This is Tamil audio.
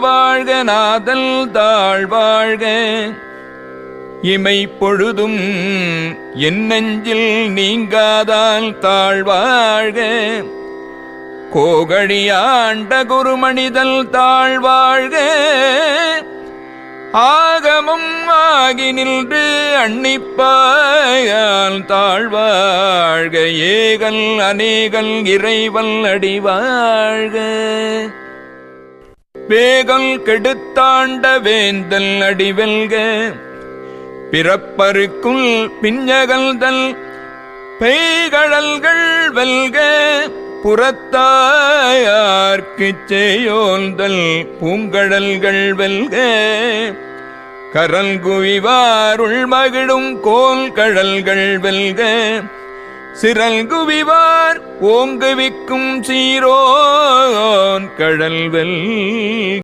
வாழ்க நாதல் தாழ்வாழ்க. இமை பொழுதும் என் நெஞ்சில் நீங்காதால் தாழ்வாழ்க. கோகழியாண்ட குருமணிதல் தாழ்வாழ்க. ஆகமும் ஆகி நின்று அன்னிப்பாயால் தாழ்வாழ்க. ஏகல் அநேகல் இறைவல் அடிவாழ்க. வேகல் கெடுத்தாண்ட வேந்தல் அடிவெல்க. பிறப்பருக்குள் பிஞ்சகல்தல் பெய்கழல்கள் வெல்க. புறத்தாயார்க்குச் செய்யோந்தல் பூங்கடல்கள் வெல்க. கரல் குவிவாருள் மகிழும் கோல் கழல்கள் வெல்க. சிரல் குவிவார் ஓங்குவிக்கும் சீரோன் கழல் வெல்க.